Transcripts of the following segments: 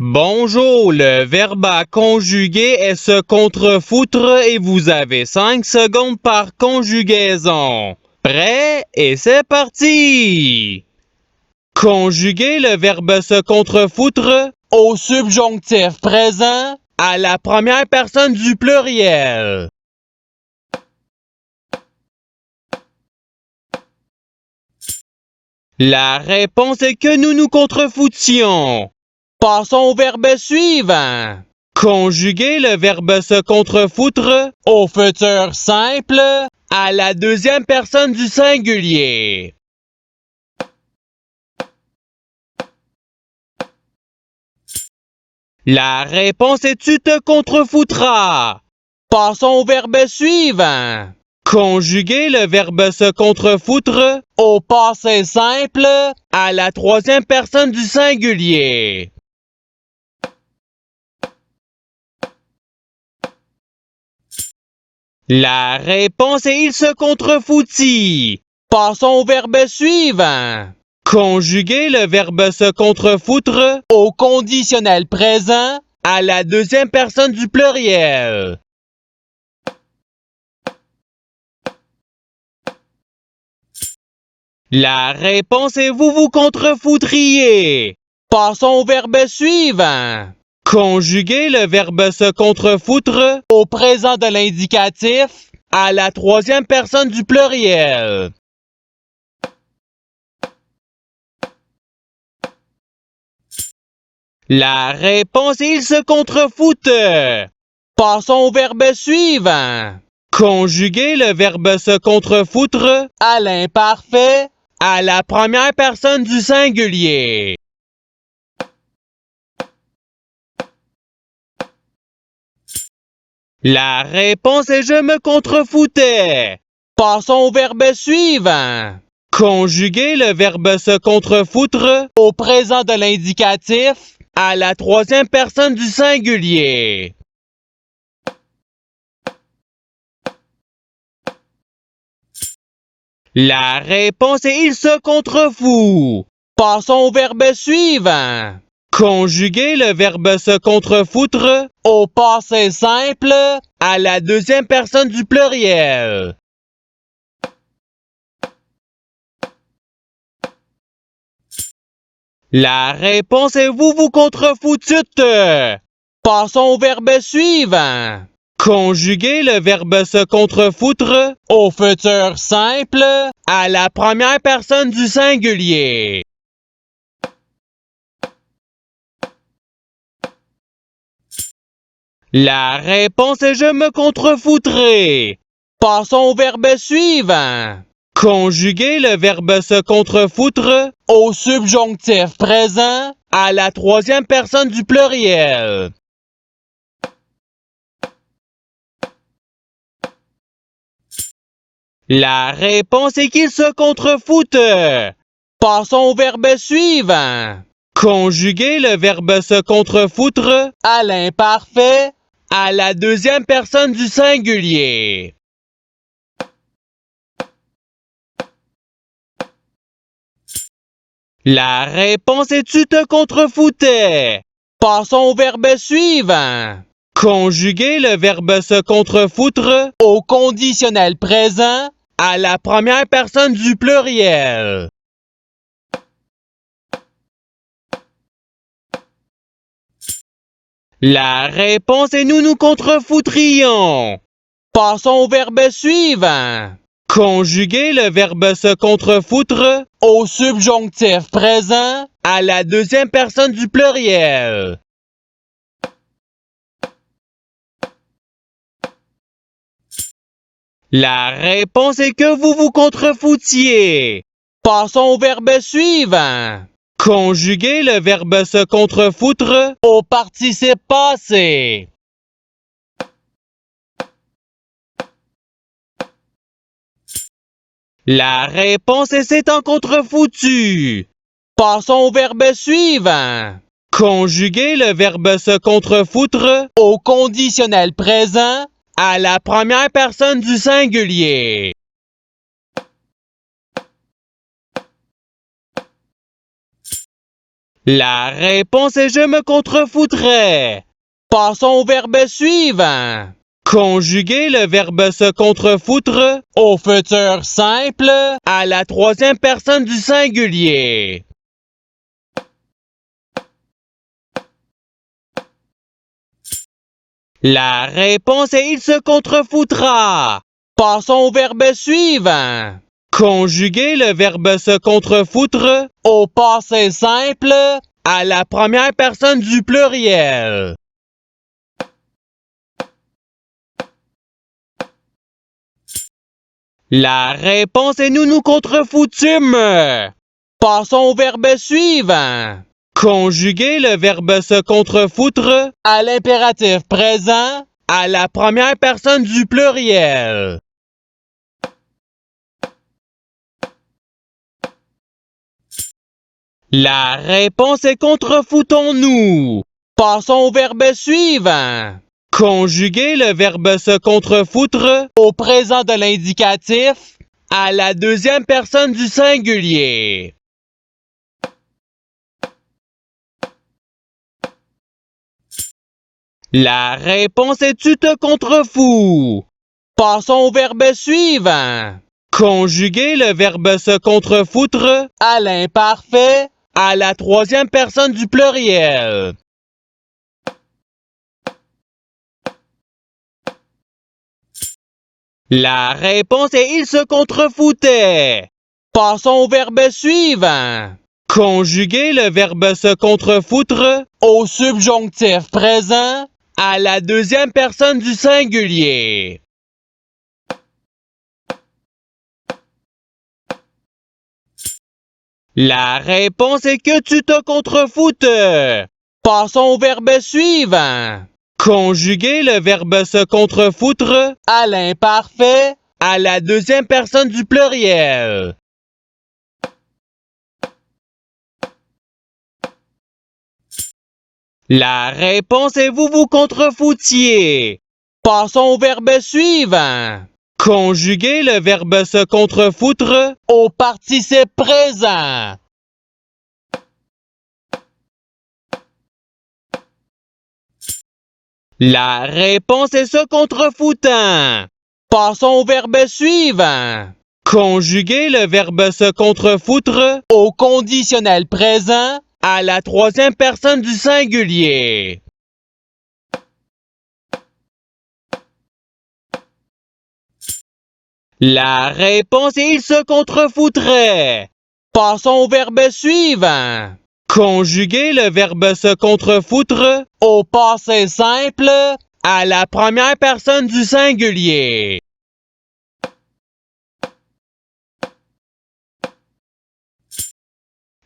Bonjour, le verbe à conjuguer est se contrefoutre et vous avez 5 secondes par conjugaison. Prêt? Et c'est parti! Conjuguer le verbe se contrefoutre au subjonctif présent à la première personne du pluriel. La réponse est que nous nous contrefoutions. Passons au verbe suivant. Conjuguer le verbe se contrefoutre au futur simple à la deuxième personne du singulier. La réponse est tu te contrefoutras. Passons au verbe suivant. Conjuguer le verbe se contrefoutre au passé simple à la troisième personne du singulier. La réponse est il se contrefoutit. Passons au verbe suivant. Conjuguer le verbe se contrefoutre au conditionnel présent à la deuxième personne du pluriel. La réponse est vous vous contrefoutriez. Passons au verbe suivant. Conjuguer le verbe se contrefoutre au présent de l'indicatif à la troisième personne du pluriel. La réponse est il se contrefoute. Passons au verbe suivant. Conjuguer le verbe se contrefoutre à l'imparfait à la première personne du singulier. La réponse est je me contrefoutais. Passons au verbe suivant. Conjuguer le verbe se contrefoutre au présent de l'indicatif à la troisième personne du singulier. La réponse est il se contrefout. Passons au verbe suivant. Conjuguer le verbe se contrefoutre au passé simple à la deuxième personne du pluriel. La réponse est vous vous contrefoutûtes. Passons au verbe suivant. Conjuguer le verbe se contrefoutre au futur simple à la première personne du singulier. La réponse est je me contrefoutrai. Passons au verbe suivant. Conjuguer le verbe se contrefoutre au subjonctif présent à la troisième personne du pluriel. La réponse est qu'il se contrefoute. Passons au verbe suivant. Conjuguer le verbe se contrefoutre à l'imparfait à la deuxième personne du singulier. La réponse est tu te contrefoutais. Passons au verbe suivant. Conjuguer le verbe se contrefoutre au conditionnel présent à la première personne du pluriel. La réponse est nous nous contrefoutrions. Passons au verbe suivant. Conjuguer le verbe se contrefoutre au subjonctif présent à la deuxième personne du pluriel. La réponse est que vous vous contrefoutiez. Passons au verbe suivant. Conjuguer le verbe se contrefoutre au participe passé. La réponse est c'est en contrefoutu. Passons au verbe suivant. Conjuguer le verbe se contrefoutre au conditionnel présent à la première personne du singulier. La réponse est je me contrefoutrais. Passons au verbe suivant. Conjuguer le verbe se contrefoutre au futur simple à la troisième personne du singulier. La réponse est il se contrefoutra. Passons au verbe suivant. Conjuguer le verbe se contrefoutre au passé simple à la première personne du pluriel. La réponse est nous nous contrefoutûmes. Passons au verbe suivant. Conjuguer le verbe se contrefoutre à l'impératif présent à la première personne du pluriel. La réponse est contrefoutons-nous. Passons au verbe suivant. Conjuguer le verbe se contrefoutre au présent de l'indicatif à la deuxième personne du singulier. La réponse est tu te contrefous. Passons au verbe suivant. Conjuguer le verbe se contrefoutre à l'imparfait à la troisième personne du pluriel. La réponse est il se contrefoutait. Passons au verbe suivant. Conjuguer le verbe se contrefoutre au subjonctif présent à la deuxième personne du singulier. La réponse est que tu te contrefoutes. Passons au verbe suivant. Conjuguer le verbe se contrefoutre à l'imparfait à la deuxième personne du pluriel. La réponse est vous vous contrefoutiez. Passons au verbe suivant. Conjuguer le verbe se contrefoutre au participe présent. La réponse est se contrefoutant. Passons au verbe suivant. Conjuguer le verbe se contrefoutre au conditionnel présent à la troisième personne du singulier. La réponse est il se contrefoutrait. Passons au verbe suivant. Conjuguer le verbe se contrefoutre au passé simple à la première personne du singulier.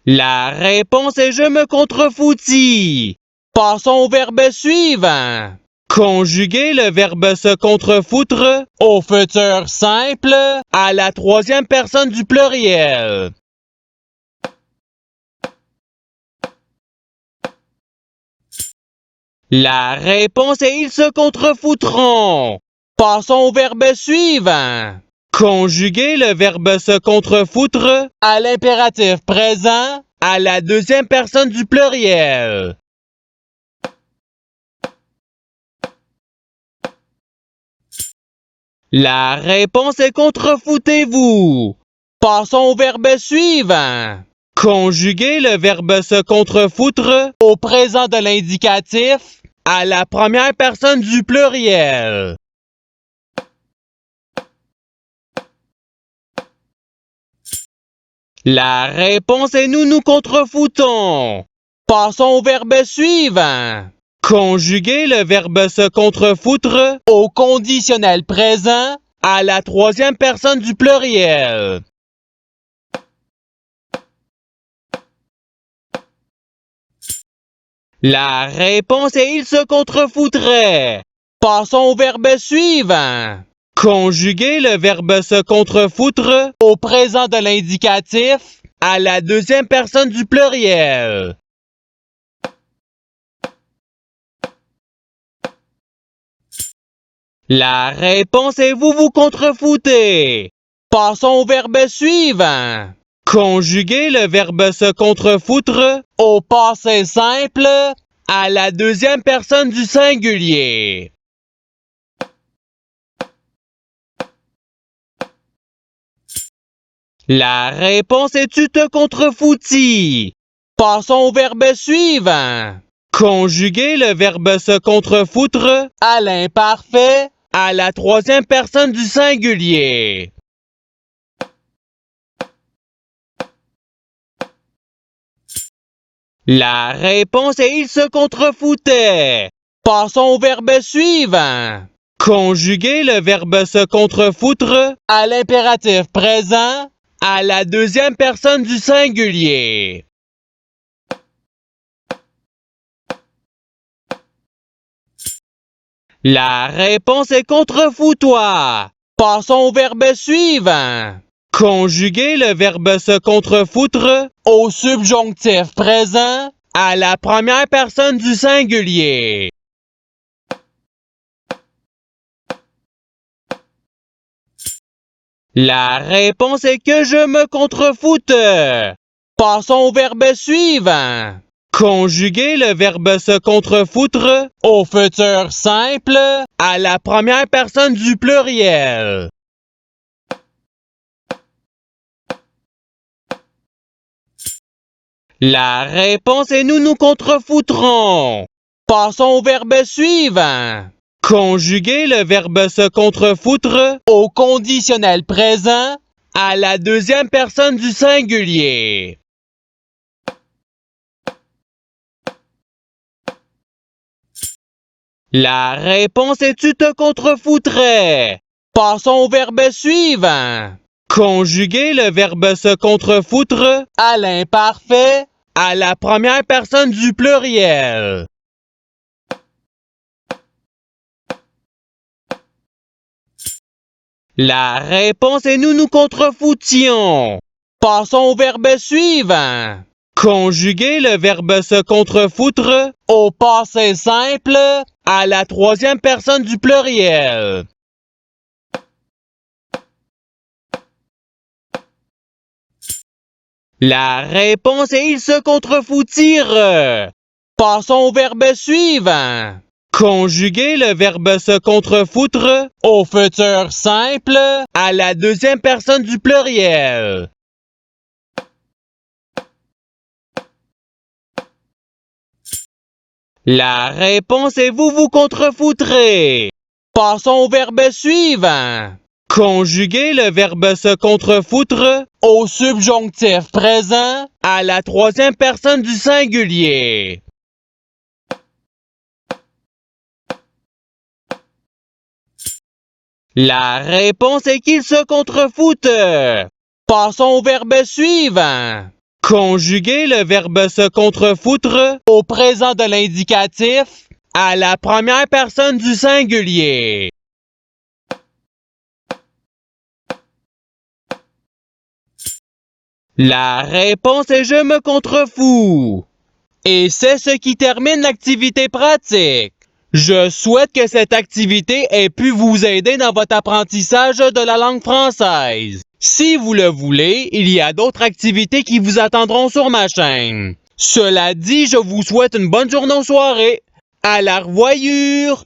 La réponse est je me contrefoutis. Passons au verbe suivant. Conjuguer le verbe se contrefoutre au futur simple à la troisième personne du pluriel. La réponse est ils se contrefoutront. Passons au verbe suivant. Conjuguer le verbe se contrefoutre à l'impératif présent à la deuxième personne du pluriel. La réponse est contrefoutez-vous. Passons au verbe suivant. Conjuguer le verbe se contrefoutre au présent de l'indicatif à la première personne du pluriel. La réponse est nous nous contrefoutons. Passons au verbe suivant. Conjuguer le verbe se contrefoutre au conditionnel présent à la troisième personne du pluriel. La réponse est il se contrefoutrait. Passons au verbe suivant. Conjuguer le verbe se contrefoutre au présent de l'indicatif à la deuxième personne du pluriel. La réponse est vous vous contrefoutez. Passons au verbe suivant. Conjuguez le verbe se contrefoutre au passé simple à la deuxième personne du singulier. La réponse est tu te contrefoutis. Passons au verbe suivant. Conjuguez le verbe se contrefoutre à l'imparfait à la troisième personne du singulier. La réponse est il se contrefoutait. Passons au verbe suivant. Conjuguez le verbe se contrefoutre à l'impératif présent à la deuxième personne du singulier. La réponse est contrefous-toi. Passons au verbe suivant. Conjuguez le verbe se contrefoutre au subjonctif présent à la première personne du singulier. La réponse est que je me contrefoute. Passons au verbe suivant. Conjuguez le verbe se contrefoutre au futur simple à la première personne du pluriel. La réponse est nous nous contrefoutrons. Passons au verbe suivant. Conjuguez le verbe se contrefoutre au conditionnel présent à la deuxième personne du singulier. La réponse est tu te contrefoutrais. Passons au verbe suivant. Conjuguez le verbe se contrefoutre à l'imparfait à la première personne du pluriel. La réponse est nous nous contrefoutions. Passons au verbe suivant. Conjuguez le verbe se contrefoutre au passé simple à la troisième personne du pluriel. La réponse est il se contrefoutire. Passons au verbe suivant. Conjuguez le verbe se contrefoutre au futur simple à la deuxième personne du pluriel. La réponse est vous vous contrefoutrez. Passons au verbe suivant. Conjuguez le verbe se contrefoutre au subjonctif présent à la troisième personne du singulier. La réponse est qu'il se contrefoute. Passons au verbe suivant. Conjuguez le verbe se contrefoutre au présent de l'indicatif à la première personne du singulier. La réponse est je me contrefous. Et c'est ce qui termine l'activité pratique. Je souhaite que cette activité ait pu vous aider dans votre apprentissage de la langue française. Si vous le voulez, il y a d'autres activités qui vous attendront sur ma chaîne. Cela dit, je vous souhaite une bonne journée ou soirée. À la revoyure!